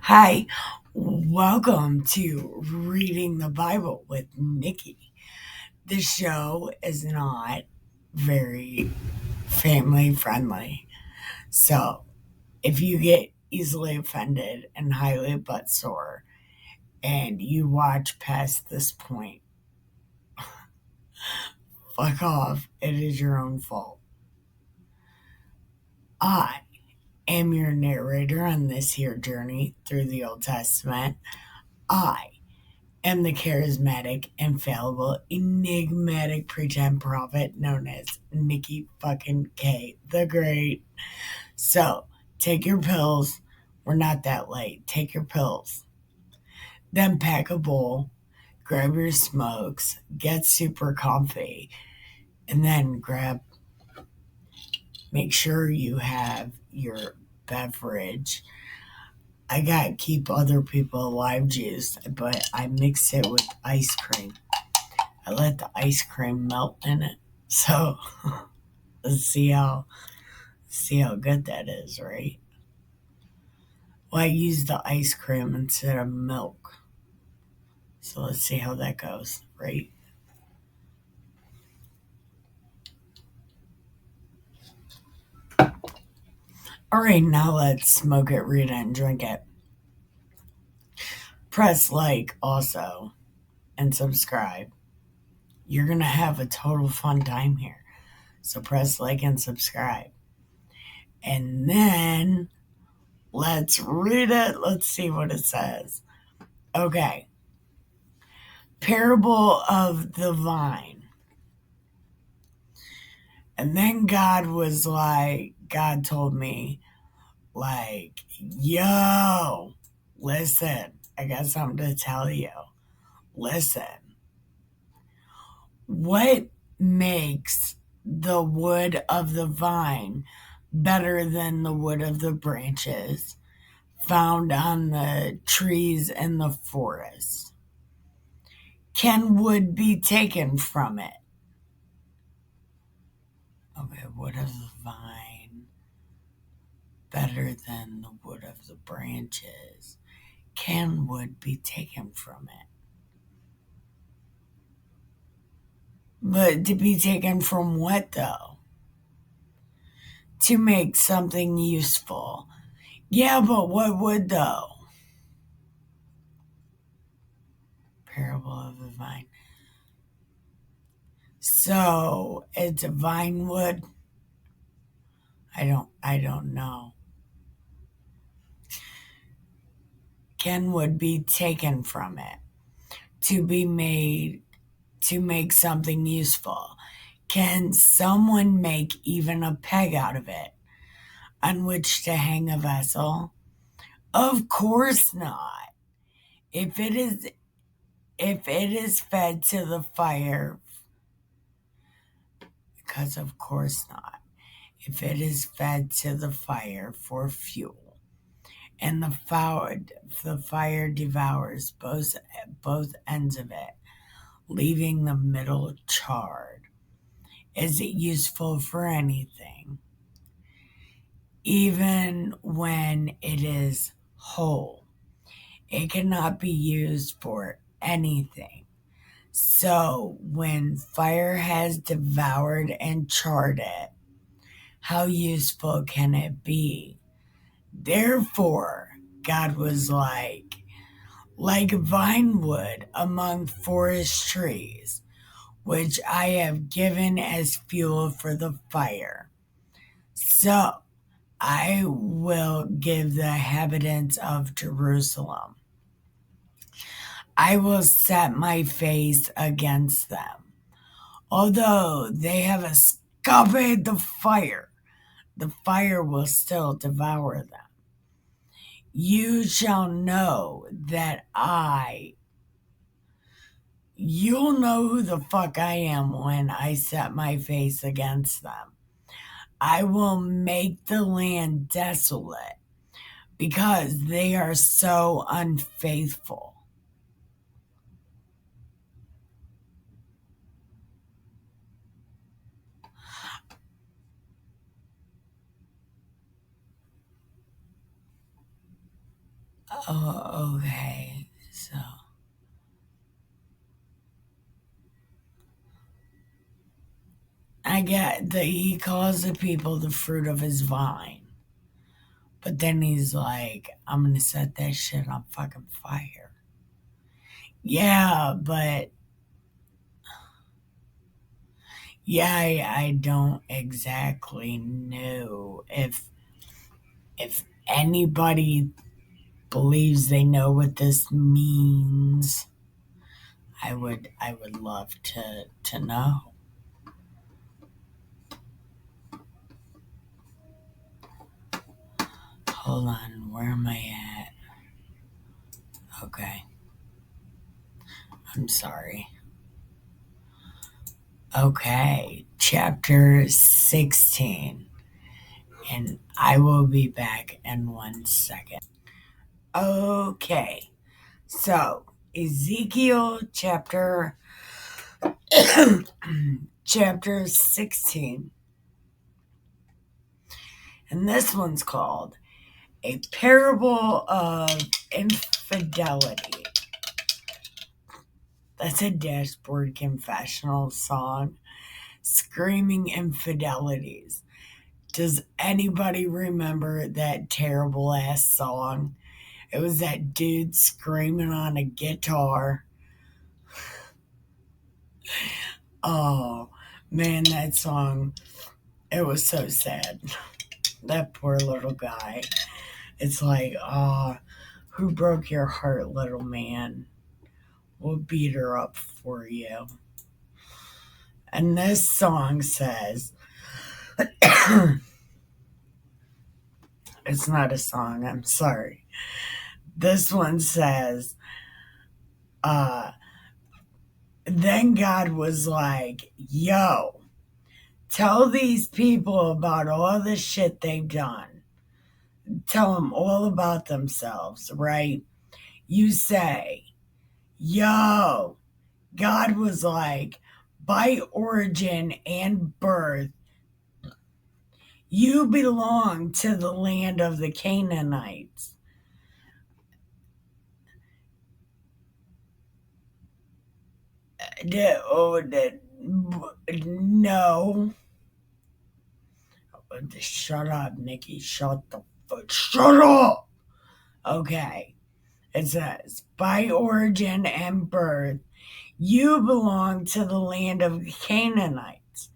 Hi, welcome to Reading the Bible with Nikki. This show is not very family friendly. So, if you get easily offended and highly butt sore and you watch past this point, fuck off. It is your own fault. I am your narrator on this here journey through the Old Testament. I am the charismatic, infallible, enigmatic pretend prophet known as Nikki fucking K the Great. So, take your pills. We're not that late. Take your pills. Then pack a bowl, grab your smokes, get super comfy, and then make sure you have your beverage. I got keep other people alive juice, but I mix it with ice cream. I let the ice cream melt in it. So let's see how good that is, right? Well, I used the ice cream instead of milk. So let's see how that goes, right? All right, now let's smoke it, read it, and drink it. Press like also and subscribe. You're gonna have a total fun time here. So press like and subscribe. And then let's read it. Let's see what it says. Okay. Parable of the vine. And then God told me, yo, listen, I got something to tell you. Listen, what makes the wood of the vine better than the wood of the branches found on the trees in the forest? Can wood be taken from it? Okay, wood of the vine better than the wood of the branches. Can wood be taken from it? But to be taken from what though? To make something useful. Yeah, but what wood though? Parable of the vine. So it's a vine wood? I don't know. Can wood be taken from it to make something useful? Can someone make even a peg out of it on which to hang a vessel? Of course not. If it is fed to the fire, because of course not. If it is fed to the fire for fuel, and the fire devours both ends of it, leaving the middle charred, is it useful for anything? Even when it is whole, it cannot be used for anything. So, when fire has devoured and charred it, how useful can it be? Therefore, God was like vine wood among forest trees, which I have given as fuel for the fire. So, I will give the inhabitants of Jerusalem. I will set my face against them. Although they have escaped the fire will still devour them. You shall know that you'll know who the fuck I am when I set my face against them. I will make the land desolate because they are so unfaithful. Oh, okay. So I get that he calls the people the fruit of his vine. But then he's like, I'm gonna set that shit on fucking fire. Yeah, but yeah, I don't exactly know if anybody believes they know what this means. I would love to know. Hold on, where am I at? Okay, I'm sorry. Okay, chapter 16. And I will be back in 1 second. Okay, so Ezekiel chapter 16, and this one's called A Parable of Infidelity. That's a dashboard confessional song, screaming infidelities. Does anybody remember that terrible ass song? It was that dude screaming on a guitar. Oh, man, that song, it was so sad. That poor little guy. It's like, oh, who broke your heart, little man? We'll beat her up for you. And this song says, it's not a song, I'm sorry. This one says, uh, then God was like, yo, tell these people about all the shit they've done. Tell them all about themselves, right? You say, yo, God was like, by origin and birth, you belong to the land of the Canaanites. No. Shut up, Nikki. Shut the fuck. Shut up! Okay. It says, by origin and birth, you belong to the land of the Canaanites.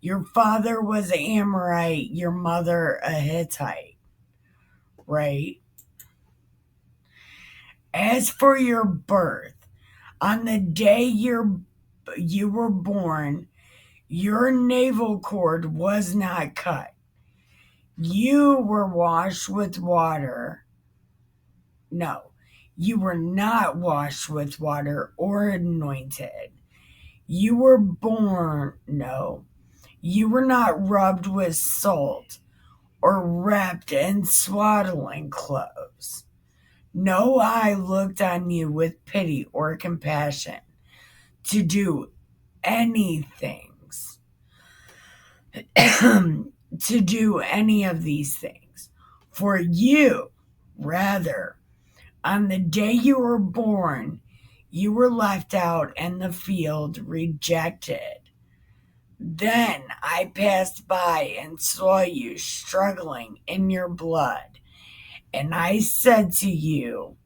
Your father was an Amorite, your mother a Hittite, right? As for your birth, on the day you were born, your navel cord was not cut. You were washed with water. No, you were not washed with water or anointed. You were born, no, you were not rubbed with salt or wrapped in swaddling clothes. No eye looked on you with pity or compassion to do anything, to do any of these things. For you, rather, on the day you were born, you were left out in the field, rejected. Then I passed by and saw you struggling in your blood, and I said to you,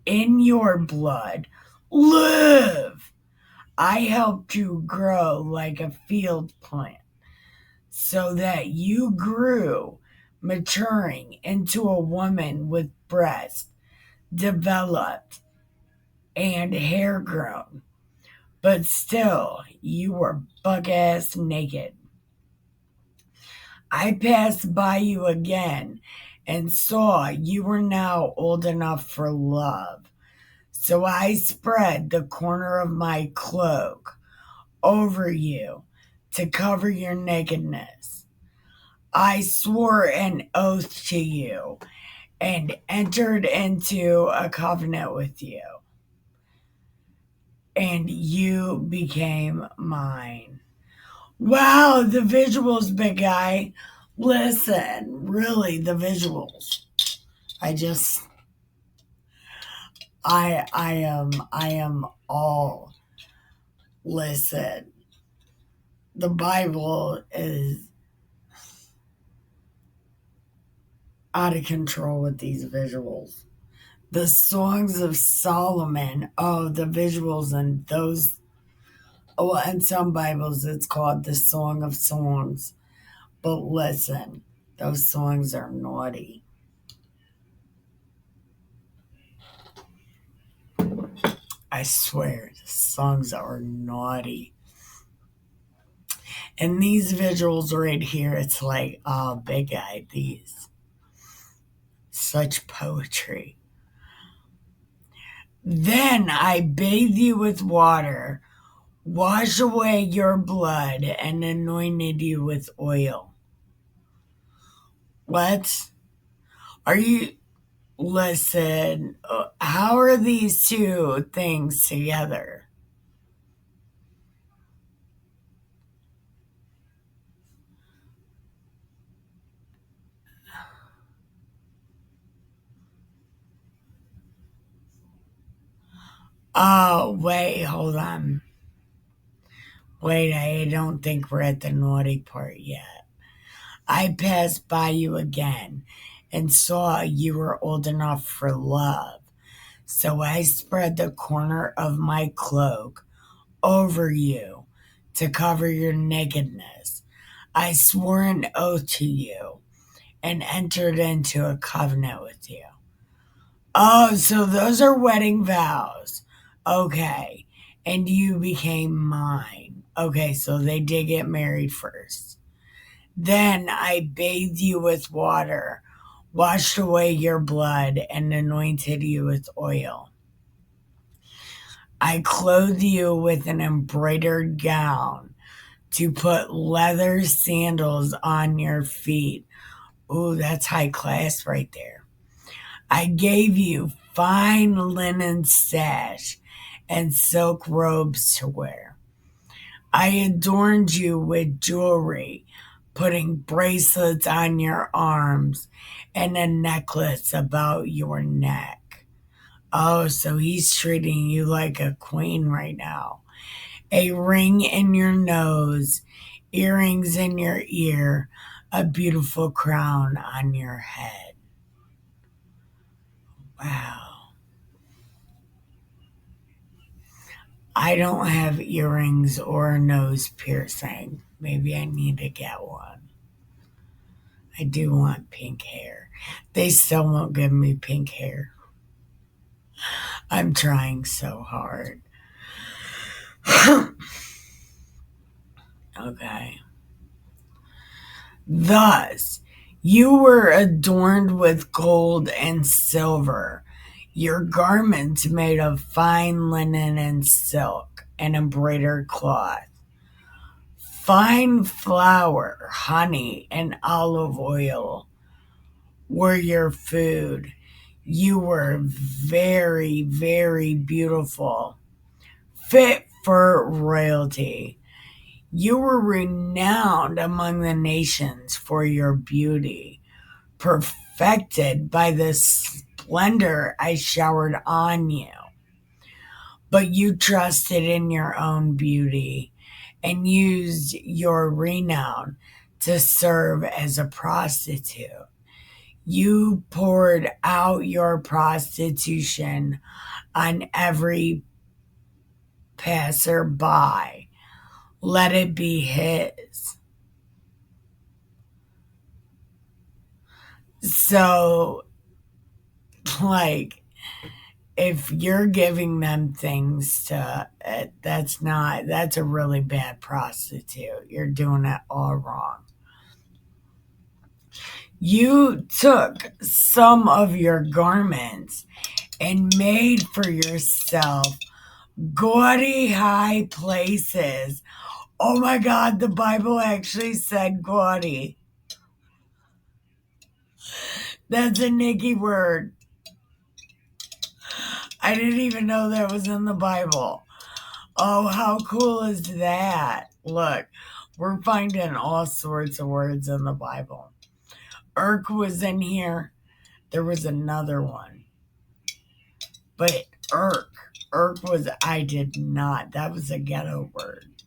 in your blood, live! I helped you grow like a field plant so that you grew, maturing into a woman with breasts developed and hair grown. But still, you were buck ass naked. I passed by you again and saw you were now old enough for love. So I spread the corner of my cloak over you to cover your nakedness. I swore an oath to you and entered into a covenant with you, and you became mine. Wow, the visuals, big guy. Listen, really, the visuals. I just, I am all. Listen, the Bible is out of control with these visuals. The Songs of Solomon, oh, the visuals and those. Oh, in some Bibles it's called the Song of Songs. But listen, those songs are naughty. I swear, the songs are naughty. And these visuals right here, it's like, oh, big guy, these. Such poetry. Then I bathed you with water, washed away your blood, and anointed you with oil. What? Are you. Listen, how are these two things together? Oh, wait, hold on. Wait, I don't think we're at the naughty part yet. I passed by you again and saw you were old enough for love. So I spread the corner of my cloak over you to cover your nakedness. I swore an oath to you and entered into a covenant with you. Oh, so those are wedding vows. Okay. And you became mine. Okay, so they did get married first. Then I bathed you with water, washed away your blood, and anointed you with oil. I clothed you with an embroidered gown to put leather sandals on your feet. Ooh, that's high class right there. I gave you fine linen sash and silk robes to wear. I adorned you with jewelry, putting bracelets on your arms and a necklace about your neck. Oh, so he's treating you like a queen right now. A ring in your nose, earrings in your ear, a beautiful crown on your head. Wow. I don't have earrings or a nose piercing. Maybe I need to get one. I do want pink hair. They still won't give me pink hair. I'm trying so hard. Okay. Thus, you were adorned with gold and silver, your garments made of fine linen and silk and embroidered cloth. Fine flour, honey, and olive oil were your food. You were very, very beautiful, fit for royalty. You were renowned among the nations for your beauty, perfected by the splendor I showered on you. But you trusted in your own beauty and used your renown to serve as a prostitute. You poured out your prostitution on every passerby. Let it be his. So, like, if you're giving them things to, that's a really bad prostitute. You're doing it all wrong. You took some of your garments and made for yourself gaudy high places. Oh my God, the Bible actually said gaudy. That's a Nikkie word. I didn't even know that was in the Bible. Oh, how cool is that? Look, we're finding all sorts of words in the Bible. Irk was in here. There was another one. But Irk. Irk was, I did not. That was a ghetto word.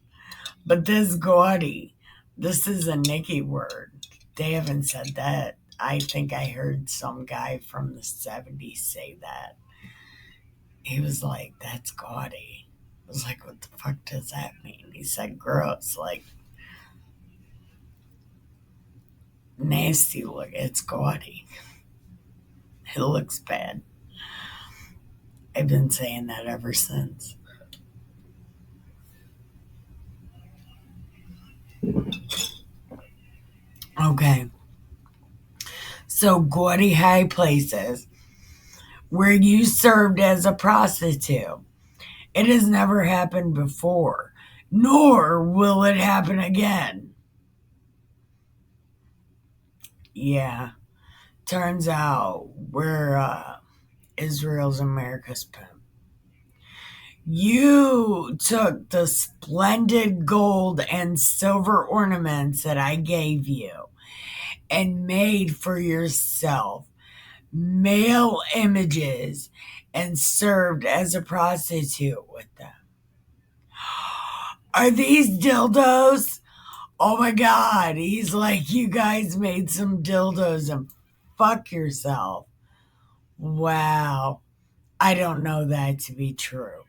But this gaudy, this is a Nikkie word. They haven't said that. I think I heard some guy from the 70s say that. He was like, that's gaudy. I was like, what the fuck does that mean? He said gross, like nasty look. It's gaudy. It looks bad. I've been saying that ever since. Okay. So, gaudy high places where you served as a prostitute. It has never happened before, nor will it happen again. Yeah. Turns out we're Israel's America's pimp. You took the splendid gold and silver ornaments that I gave you and made for yourself male images and served as a prostitute with them. Are these dildos? Oh my God. He's like, you guys made some dildos and fuck yourself. Wow. I don't know that to be true.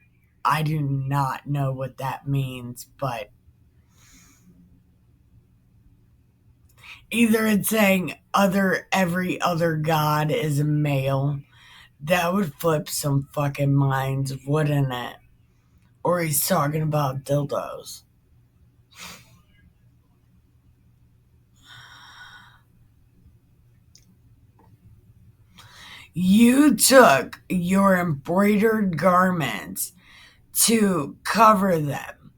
I do not know what that means, but either it's saying every other god is a male. That would flip some fucking minds, wouldn't it? Or he's talking about dildos. You took your embroidered garments to cover them,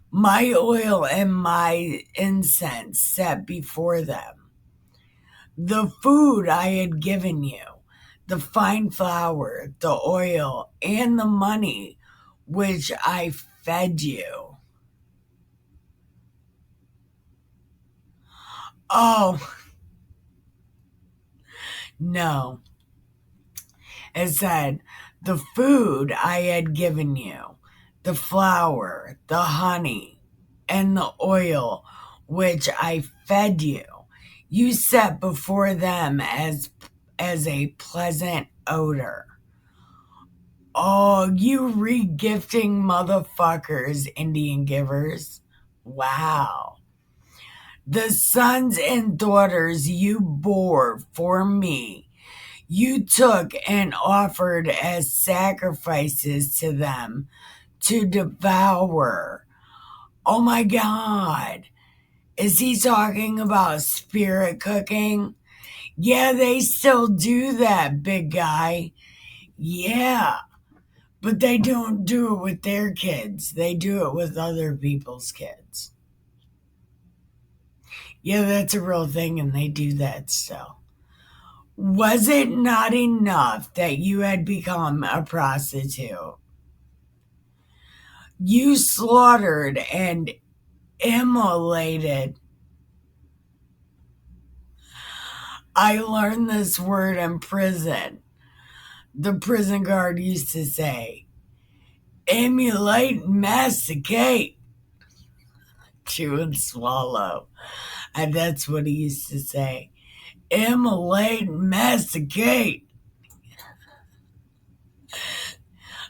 my oil and my incense set before them, the food I had given you, the fine flour, the oil, and the money which I fed you. Oh, no. It said, the food I had given you, the flour, the honey, and the oil which I fed you, you set before them as a pleasant odor. Oh, you re-gifting motherfuckers, Indian givers. Wow. The sons and daughters you bore for me, you took and offered as sacrifices to them to devour. Oh my God. Is he talking about spirit cooking? Yeah, they still do that, big guy. Yeah. But they don't do it with their kids. They do it with other people's kids. Yeah, that's a real thing, and they do that still. Was it not enough that you had become a prostitute? You slaughtered and immolated. I learned this word in prison. The prison guard used to say, emulate and masticate. Chew and swallow. And that's what he used to say. Immolate and masticate.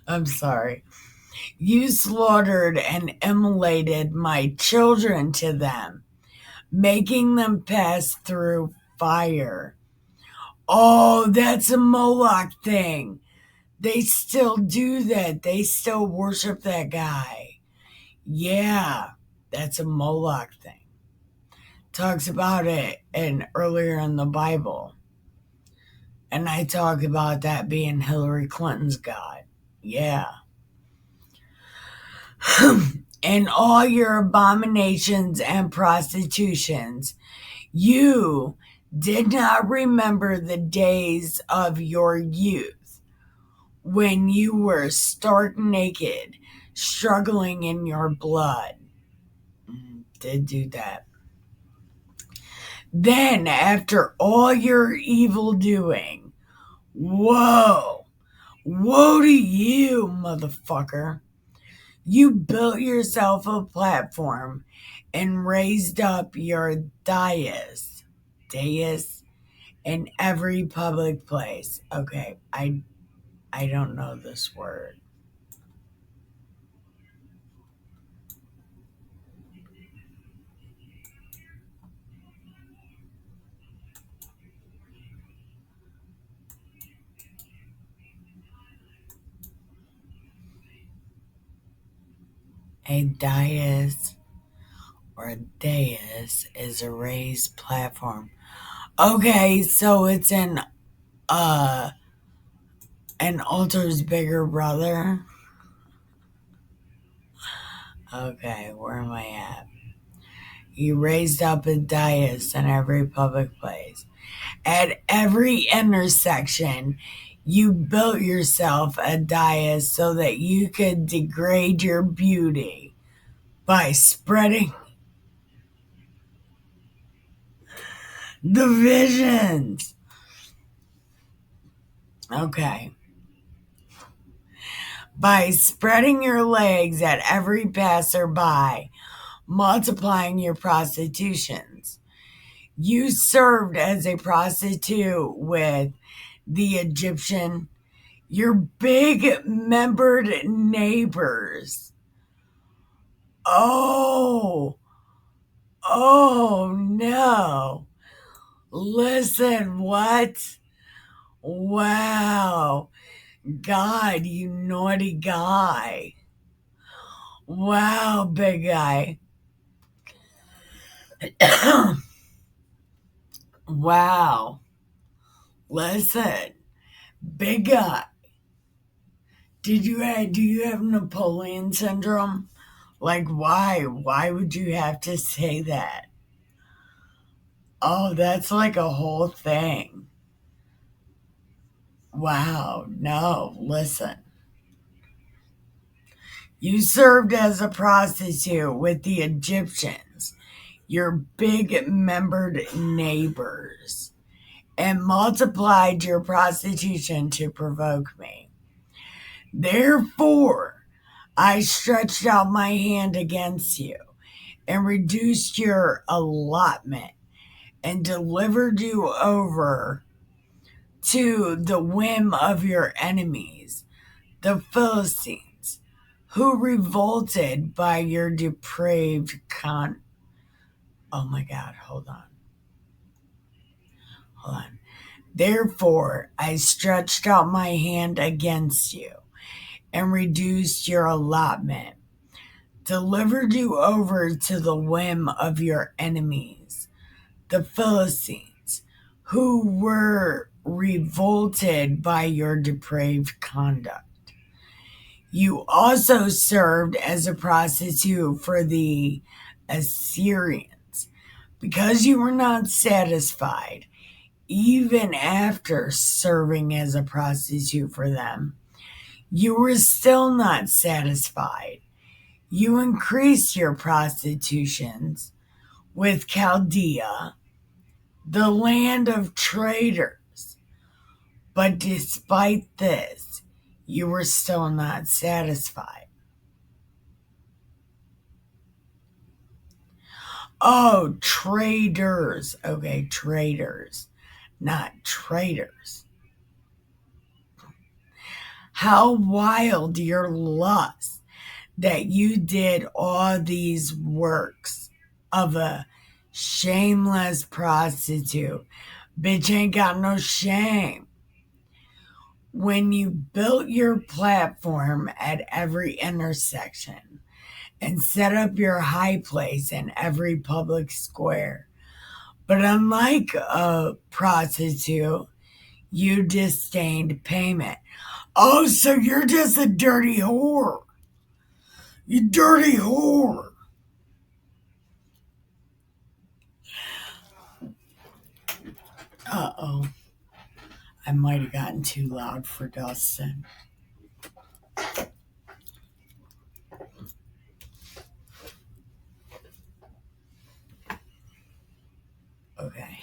I'm sorry. You slaughtered and immolated my children to them, making them pass through fire. Oh, that's a Moloch thing. They still do that. They still worship that guy. Yeah, that's a Moloch thing. Talks about it earlier in the Bible. And I talk about that being Hillary Clinton's God. Yeah. And all your abominations and prostitutions, you did not remember the days of your youth when you were stark naked, struggling in your blood. Did do that. Then, after all your evil doing, whoa, Woe to you, motherfucker. You built yourself a platform and raised up your dais in every public place. Okay, I don't know this word. A dais or dais is a raised platform. Okay, so it's an altar's bigger brother. Okay, where am I at? You raised up a dais in every public place. At every intersection, you built yourself a dais so that you could degrade your beauty by spreading the visions. Okay. By spreading your legs at every passerby, multiplying your prostitutions. You served as a prostitute with the Egyptian, your big membered neighbors. Oh, oh no. Listen, what? Wow. God, you naughty guy. Wow, big guy. Wow. Listen, big guy. Do you have Napoleon syndrome? Like why? Why would you have to say that? Oh, that's like a whole thing. Wow. No, listen. You served as a prostitute with the Egyptians, your big membered neighbors, and multiplied your prostitution to provoke me. Therefore, I stretched out my hand against you and reduced your allotment and delivered you over to the whim of your enemies, the Philistines, who revolted by your depraved Oh my God, hold on. Hold on. Therefore, I stretched out my hand against you and reduced your allotment, delivered you over to the whim of your enemies, the Philistines, who were revolted by your depraved conduct. You also served as a prostitute for the Assyrians because you were not satisfied, even after serving as a prostitute for them. You were still not satisfied. You increased your prostitutions with Chaldea, the land of traders. But despite this, you were still not satisfied. Oh, traders. Okay, traders, not traitors. How wild your lust that you did all these works of a shameless prostitute. Bitch ain't got no shame. When you built your platform at every intersection and set up your high place in every public square. But unlike a prostitute, you disdained payment. Oh, so you're just a dirty whore. You dirty whore. Uh-oh. I might have gotten too loud for Dustin. Okay.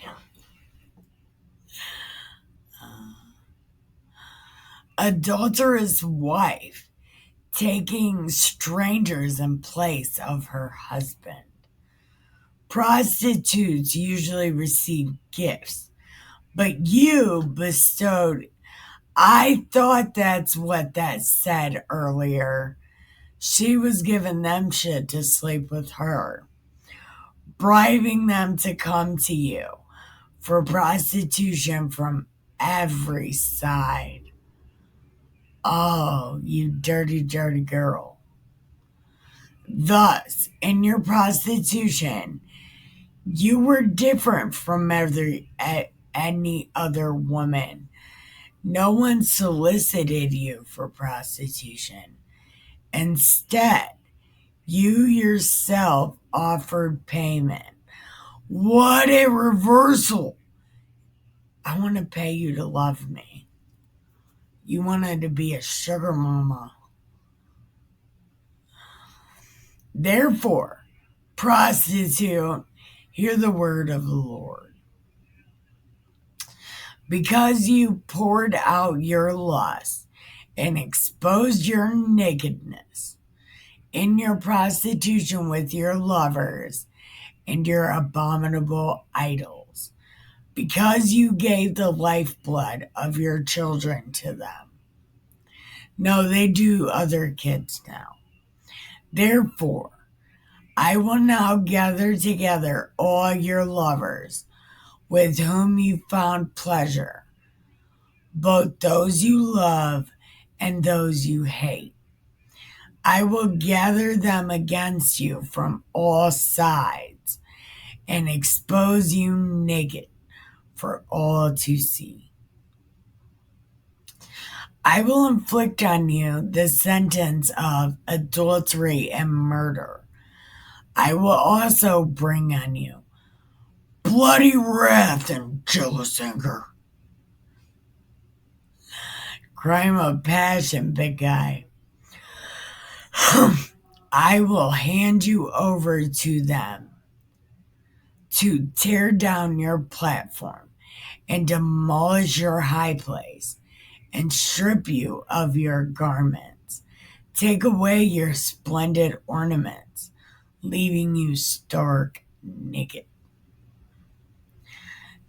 adulterous wife taking strangers in place of her husband. Prostitutes usually receive gifts, but you bestowed. I thought that's what that said earlier. She was giving them shit to sleep with her, bribing them to come to you for prostitution from every side. Oh, you dirty, dirty girl. Thus, in your prostitution, you were different from any other woman. No one solicited you for prostitution. Instead, you yourself offered payment. What a reversal! I want to pay you to love me. You wanted to be a sugar mama. Therefore, prostitute, hear the word of the Lord. Because you poured out your lust and exposed your nakedness in your prostitution with your lovers and your abominable idols, because you gave the lifeblood of your children to them. No, they do other kids now. Therefore, I will now gather together all your lovers with whom you found pleasure, both those you love and those you hate. I will gather them against you from all sides and expose you naked for all to see. I will inflict on you the sentence of adultery and murder. I will also bring on you bloody wrath and jealous anger. Crime of passion, big guy. I will hand you over to them to tear down your platform and demolish your high place and strip you of your garments. Take away your splendid ornaments, leaving you stark naked.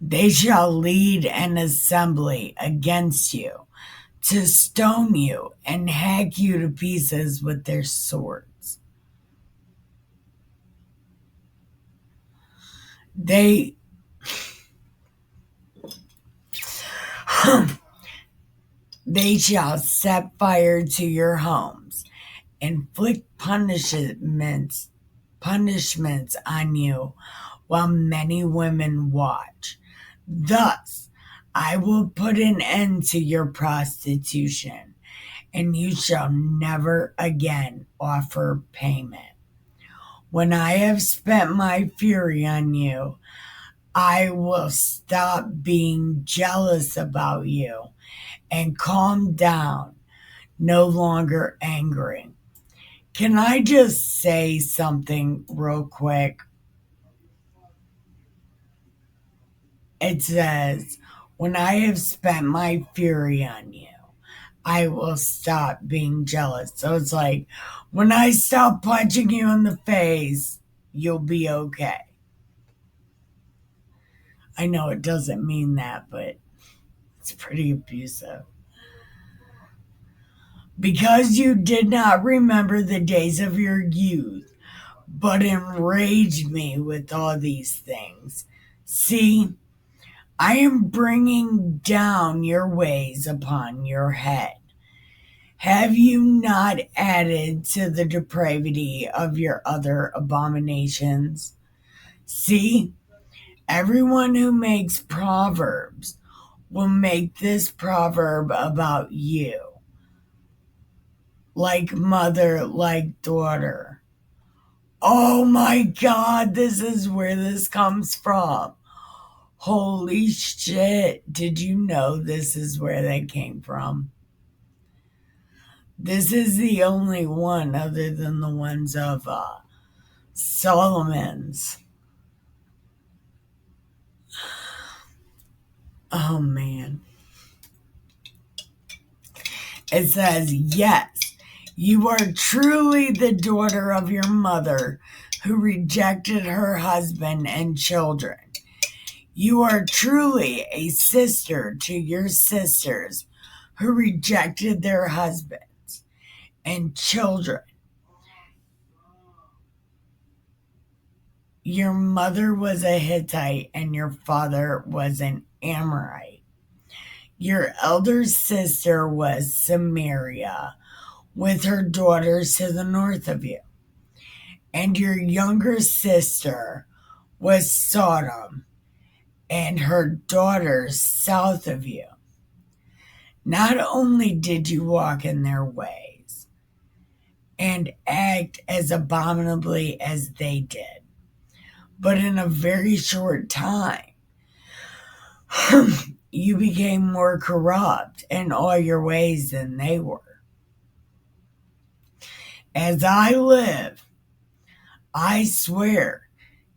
They shall lead an assembly against you to stone you and hack you to pieces with their swords. They shall set fire to your homes, inflict punishments on you while many women watch. Thus, I will put an end to your prostitution, and you shall never again offer payment. When I have spent my fury on you, I will stop being jealous about you and calm down, no longer angry. Can I just say something real quick? It says, when I have spent my fury on you, I will stop being jealous. So it's like, when I stop punching you in the face, you'll be okay. I know it doesn't mean that, but it's pretty abusive. Because you did not remember the days of your youth, but enraged me with all these things. See, I am bringing down your ways upon your head. Have you not added to the depravity of your other abominations? See, everyone who makes proverbs will make this proverb about you. Like mother, like daughter. Oh my God, this is where this comes from. Holy shit, did you know this is where that came from? This is the only one other than the ones of Solomon's. Oh man. It says, yes, you are truly the daughter of your mother who rejected her husband and children. You are truly a sister to your sisters who rejected their husbands and children. Your mother was a Hittite and your father was an Amorite. Your elder sister was Samaria with her daughters to the north of you. And your younger sister was Sodom and her daughters south of you. Not only did you walk in their ways and act as abominably as they did, but in a very short time, you became more corrupt in all your ways than they were. As I live, I swear,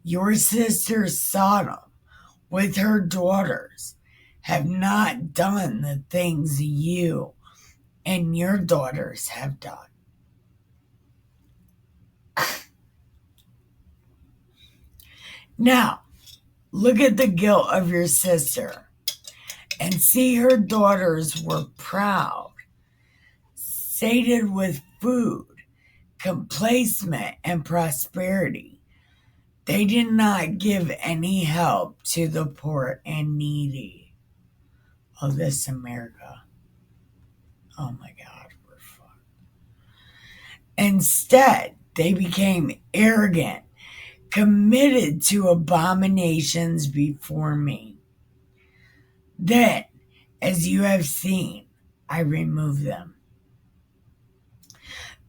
your sister Sodom with her daughters have not done the things you and your daughters have done. Now, look at the guilt of your sister and see her daughters were proud, sated with food, complacent, and prosperity. They did not give any help to the poor and needy. Oh, this is America. Oh my God, we're fucked. Instead, they became arrogant, committed to abominations before me. Then, as you have seen, I remove them.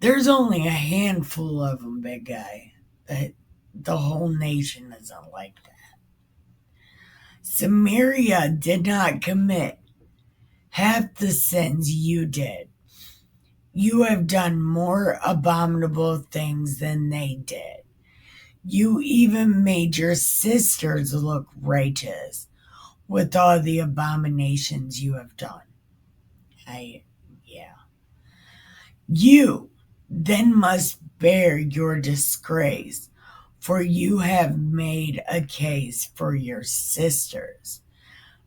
There's only a handful of them, big guy. The whole nation isn't like that. Samaria did not commit half the sins you did. You have done more abominable things than they did. You even made your sisters look righteous with all the abominations you have done. You then must bear your disgrace, for you have made a case for your sisters,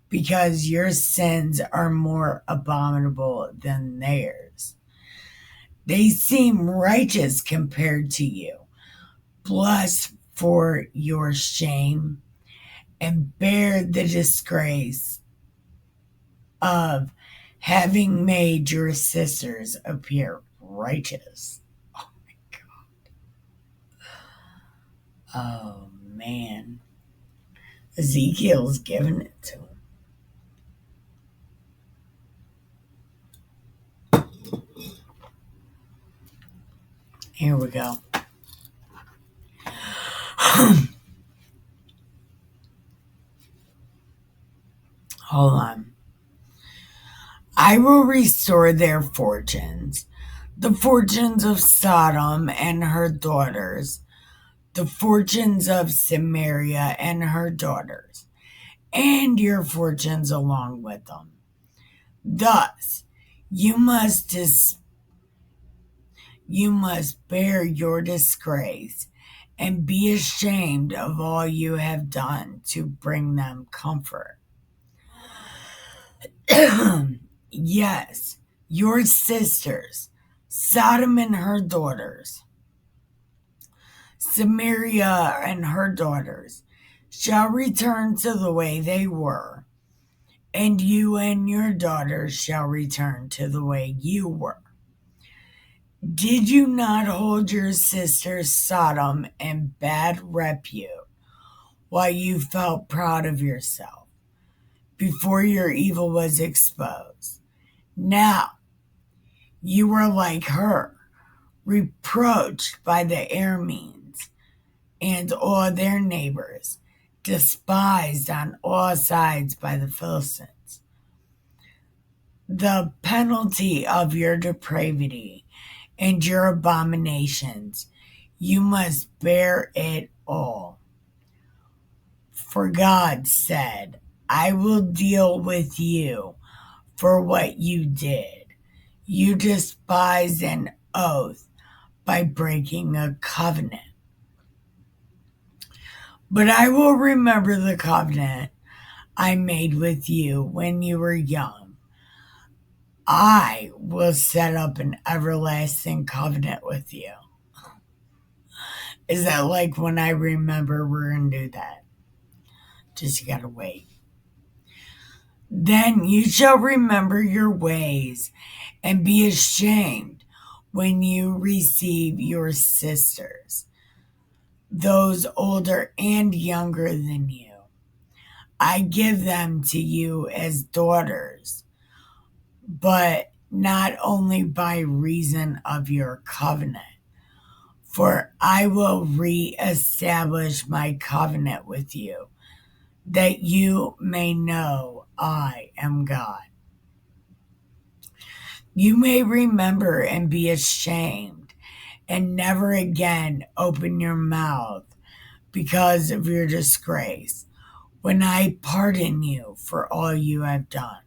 because your sins are more abominable than theirs. They seem righteous compared to you. Bless for your shame and bear the disgrace of having made your sisters appear righteous. Oh my God. Oh man. Ezekiel's giving it to him. Here we go. Hold on. I will restore their fortunes, the fortunes of Sodom and her daughters, the fortunes of Samaria and her daughters, and your fortunes along with them. Thus, you must bear your disgrace and be ashamed of all you have done to bring them comfort. Yes, your sisters, Sodom and her daughters, Samaria and her daughters, shall return to the way they were, and you and your daughters shall return to the way you were. Did you not hold your sister Sodom in bad repute while you felt proud of yourself before your evil was exposed? Now, you were like her, reproached by the Arameans and all their neighbors, despised on all sides by the Philistines. The penalty of your depravity and your abominations, you must bear it all. For God said, I will deal with you for what you did. You despise an oath by breaking a covenant. But I will remember the covenant I made with you when you were young. I will set up an everlasting covenant with you. Is that like when I remember we're going to do that? Just gotta wait. Then you shall remember your ways and be ashamed when you receive your sisters, those older and younger than you. I give them to you as daughters, but not only by reason of your covenant, for I will reestablish my covenant with you, that you may know I am God. You may remember and be ashamed and never again open your mouth because of your disgrace when I pardon you for all you have done.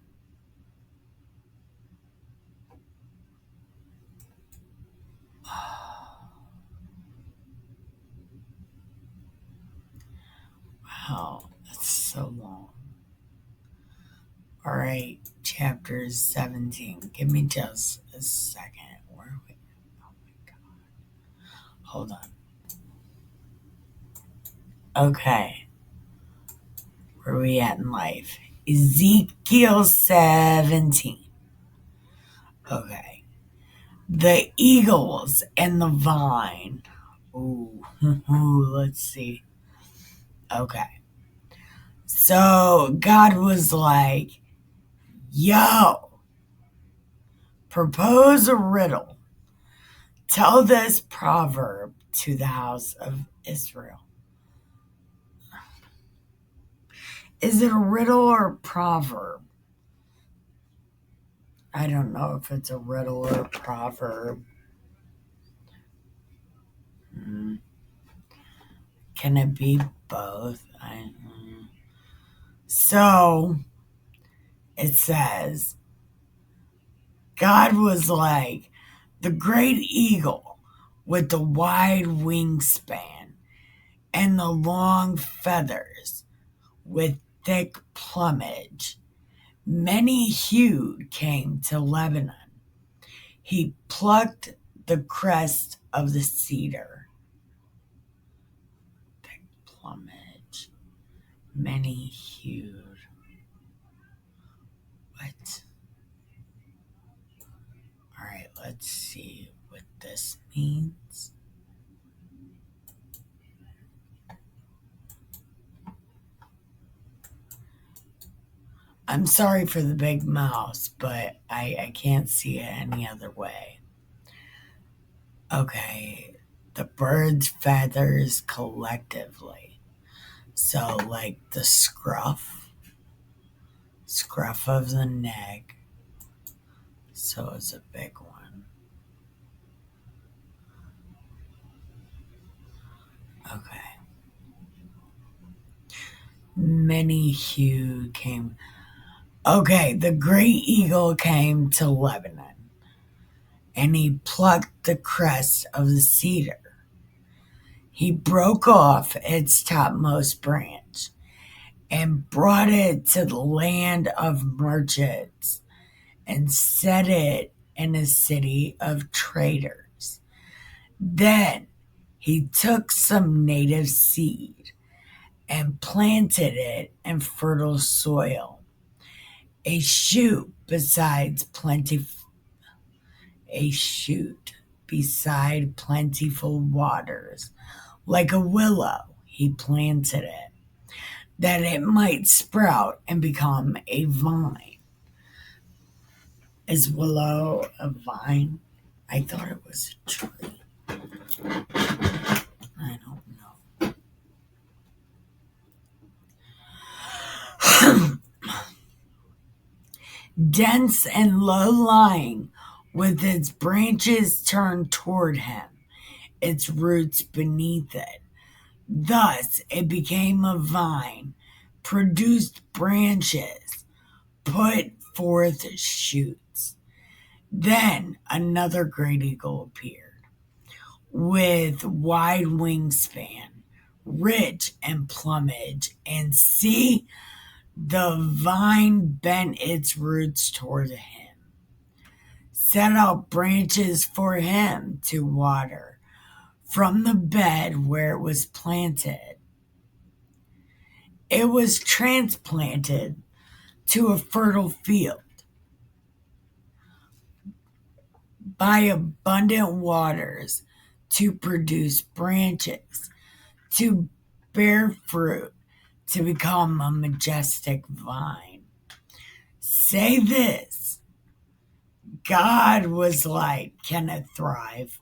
Wow, that's so long. All right, chapter 17. Give me just a second. Where are we? Oh my God. Hold on. Okay. Where are we at in life? Ezekiel 17. Okay. The eagles and the vine. Ooh, let's see. Okay. So God was like, yo, propose a riddle. Tell this proverb to the house of Israel. Is it a riddle or a proverb? I don't know if it's a riddle or a proverb. Can it be both? So it says, God was like the great eagle with the wide wingspan and the long feathers with thick plumage. Many hued came to Lebanon. He plucked the crest of the cedar. Thick plumage. Many hued. What? All right, let's see what this means. I'm sorry for the big mouse, but I can't see it any other way. Okay, the bird's feathers collectively. So, like the scruff of the neck. So it's a big one. Okay. Many hue came. Okay, the great eagle came to Lebanon, and he plucked the crest of the cedar. He broke off its topmost branch and brought it to the land of merchants and set it in a city of traders. Then he took some native seed and planted it in fertile soil. A shoot beside plentiful waters, like a willow, he planted it, that it might sprout and become a vine. Is willow a vine? I thought it was a tree. I don't know. Dense and low-lying, with its branches turned toward him, its roots beneath it. Thus it became a vine, produced branches, put forth shoots. Then another great eagle appeared, with wide wingspan, rich in plumage, and see, the vine bent its roots toward him, set out branches for him to water from the bed where it was planted. It was transplanted to a fertile field by abundant waters to produce branches, to bear fruit, to become a majestic vine. Say this: God was like, can it thrive?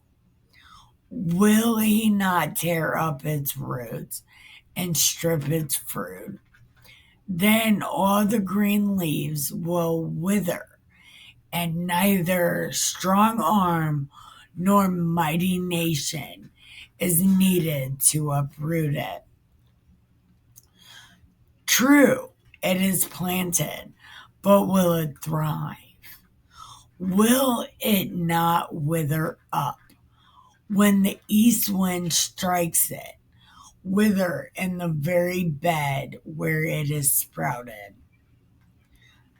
Will he not tear up its roots and strip its fruit? Then all the green leaves will wither, and neither strong arm nor mighty nation is needed to uproot it. True, it is planted, but will it thrive? Will it not wither up when the east wind strikes it, wither in the very bed where it is sprouted?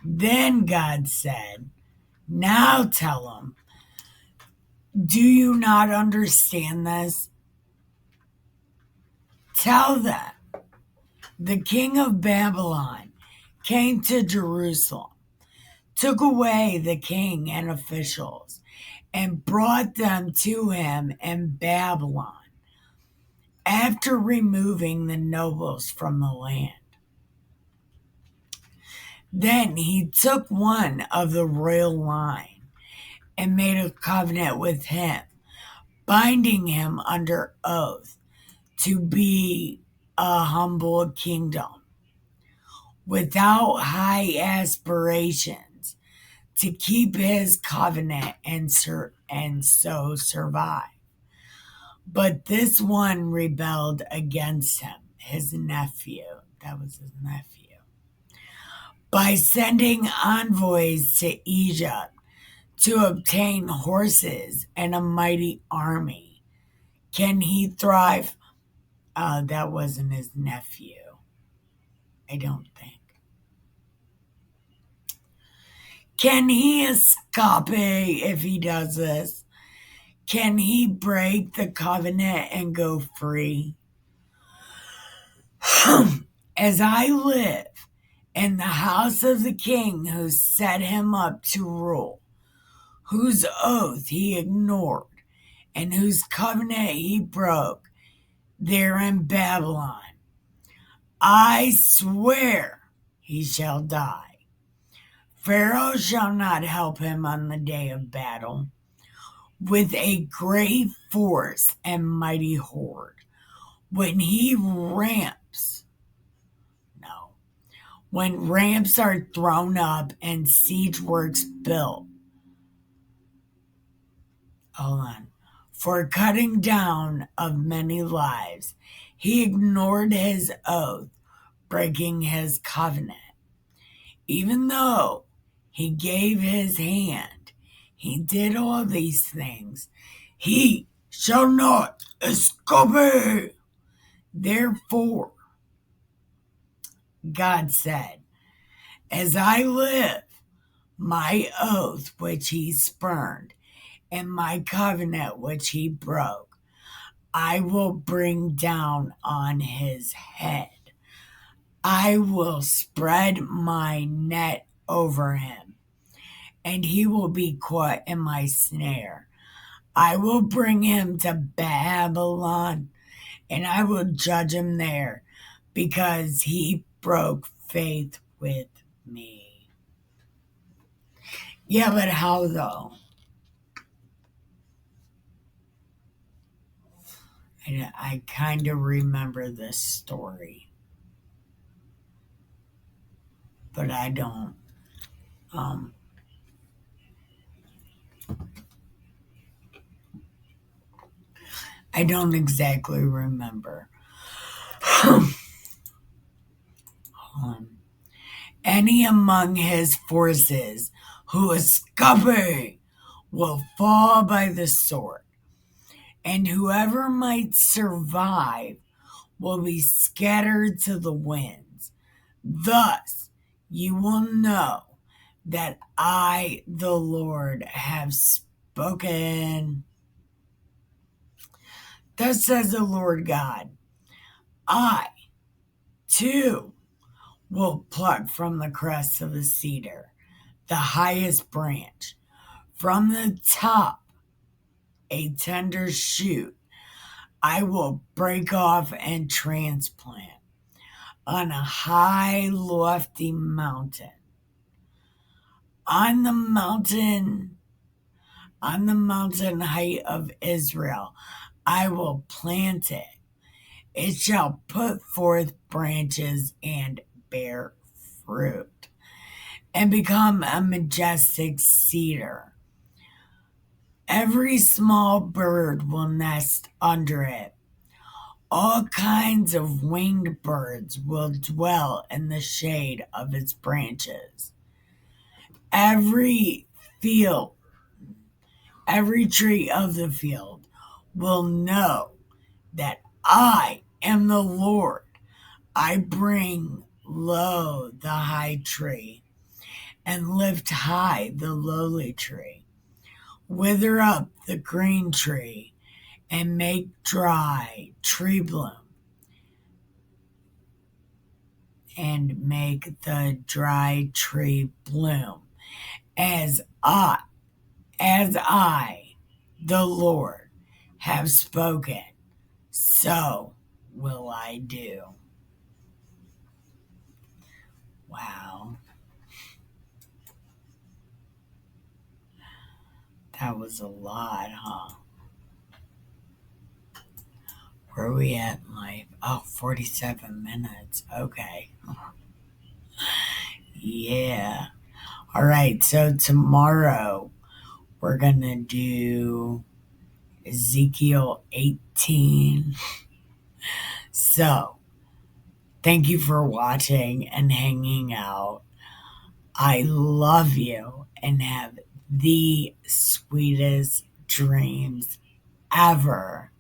Then God said, now tell him, do you not understand this? Tell them, the king of Babylon came to Jerusalem, took away the king and officials, and brought them to him in Babylon, after removing the nobles from the land. Then he took one of the royal line and made a covenant with him, binding him under oath to be a humble kingdom, without high aspirations, to keep his covenant and so survive. But this one rebelled against him, his nephew. That was his nephew. By sending envoys to Egypt to obtain horses and a mighty army. Can he thrive? That wasn't his nephew, I don't think. Can he escape if he does this? Can he break the covenant and go free? As I live in the house of the king who set him up to rule, whose oath he ignored, and whose covenant he broke there in Babylon, I swear he shall die. Pharaoh shall not help him on the day of battle. With a great force and mighty horde, when ramps are thrown up and siege works built, for cutting down of many lives, he ignored his oath, breaking his covenant. Even though he gave his hand, he did all these things. He shall not escape. Therefore, God said, as I live, my oath which he spurned, and my covenant which he broke, I will bring down on his head. I will spread my net over him, and he will be caught in my snare. I will bring him to Babylon, and I will judge him there, because he broke faith with me. Yeah, but how though? I kind of remember this story, but I don't. I don't exactly remember. Any among his forces who escape will fall by the sword, and whoever might survive will be scattered to the winds. Thus you will know that I, the Lord, have spoken. Thus says the Lord God, I, too, will pluck from the crest of the cedar the highest branch, from the top a tender shoot I will break off and transplant on a high, lofty mountain. On the mountain, on the mountain height of Israel, I will plant it. It shall put forth branches and bear fruit, and become a majestic cedar. Every small bird will nest under it. All kinds of winged birds will dwell in the shade of its branches. Every field, every tree of the field will know that I am the Lord. I bring low the high tree and lift high the lowly tree. Wither up the green tree and make dry tree bloom. And make the dry tree bloom. As I, the Lord, have spoken, so will I do. Wow. That was a lot, huh? Where are we at in life? Oh, 47 minutes. Okay. Yeah. All right. So tomorrow we're going to do Ezekiel 18. So thank you for watching and hanging out. I love you and have the sweetest dreams ever.